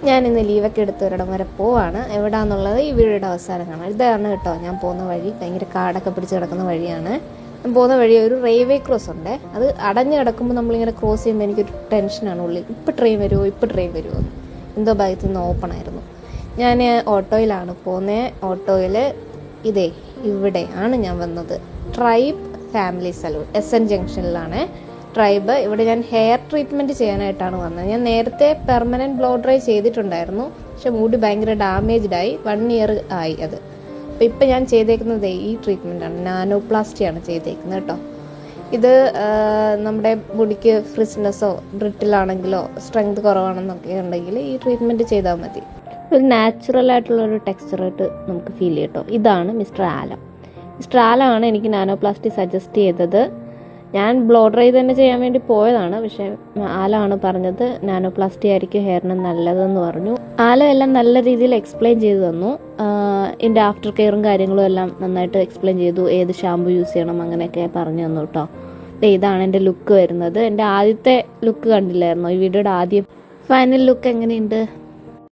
ഞാനിന്ന് ലീവൊക്കെ എടുത്ത് ഒരിടം വരെ പോവാണ്. എവിടാന്നുള്ളത് ഈ വീഡിയോയുടെ അവസാനം കാണാം. ഇതാണ് കേട്ടോ ഞാൻ പോകുന്ന വഴി. ഭയങ്കര കാടൊക്കെ പിടിച്ച് കിടക്കുന്ന വഴിയാണ്. ഞാൻ പോകുന്ന വഴി ഒരു റെയിൽവേ ക്രോസ് ഉണ്ട്. അത് അടഞ്ഞു കിടക്കുമ്പോൾ നമ്മളിങ്ങനെ ക്രോസ് ചെയ്യുമ്പോൾ എനിക്കൊരു ടെൻഷനാണ് ഉള്ളിൽ. ഇപ്പം ട്രെയിൻ വരുമോ എന്ന്. എന്തോ ഭാഗത്തു നിന്ന് ഓപ്പൺ ആയിരുന്നു. ഞാൻ ഓട്ടോയിലാണ് പോകുന്നത്. ഓട്ടോയിൽ ഇതേ ഇവിടെയാണ് ഞാൻ വന്നത്. ട്രൈബ് ഫാമിലി സലൂൺ SN ജംഗ്ഷനിലാണ് ട്രൈബ്. ഇവിടെ ഞാൻ ഹെയർ ട്രീറ്റ്മെൻറ്റ് ചെയ്യാനായിട്ടാണ് വന്നത്. ഞാൻ നേരത്തെ പെർമനൻറ്റ് ബ്ലോ ഡ്രൈ ചെയ്തിട്ടുണ്ടായിരുന്നു. പക്ഷെ മുടി ഭയങ്കര ഡാമേജ്ഡായി. 1 ഇയർ ആയി അത്. അപ്പോൾ ഇപ്പം ഞാൻ ചെയ്തേക്കുന്നത് ഈ ട്രീറ്റ്മെൻറ്റാണ്. നാനോപ്ലാസ്റ്റിയാണ് ചെയ്തേക്കുന്നത് കേട്ടോ. ഇത് നമ്മുടെ മുടിക്ക് ഫ്രിസ്നെസ്സോ ബ്രിട്ടിലാണെങ്കിലോ സ്ട്രെങ്ത് കുറവാണെന്നൊക്കെ ഉണ്ടെങ്കിൽ ഈ ട്രീറ്റ്മെൻറ്റ് ചെയ്താൽ മതി. ഒരു നാച്ചുറൽ ആയിട്ടുള്ളൊരു ടെക്സ്ചറായിട്ട് നമുക്ക് ഫീൽ ചെയ്യും കേട്ടോ. ഇതാണ് മിസ്റ്റർ ആലമാണ് എനിക്ക് നാനോപ്ലാസ്റ്റി സജസ്റ്റ് ചെയ്തത്. ഞാൻ ബ്ലോ ഡ്രൈ തന്നെ ചെയ്യാൻ വേണ്ടി പോയതാണ്. പക്ഷേ ആലാണ് പറഞ്ഞത് നാനോപ്ലാസ്റ്റി ആയിരിക്കും ഹെയറിന് നല്ലതെന്ന് പറഞ്ഞു. ആല എല്ലാം നല്ല രീതിയിൽ എക്സ്പ്ലെയിൻ ചെയ്തു തന്നു. എൻ്റെ ആഫ്റ്റർ കെയറും കാര്യങ്ങളും എല്ലാം നന്നായിട്ട് എക്സ്പ്ലെയിൻ ചെയ്തു. ഏത് ഷാമ്പു യൂസ് ചെയ്യണം അങ്ങനെയൊക്കെ പറഞ്ഞു തന്നു കേട്ടോ. ഇതാണ് എൻ്റെ ലുക്ക് വരുന്നത്. എൻ്റെ ആദ്യത്തെ ലുക്ക് കണ്ടില്ലായിരുന്നോ ഈ വീഡിയോയുടെ ആദ്യം? ഫൈനൽ ലുക്ക് എങ്ങനെയുണ്ട്?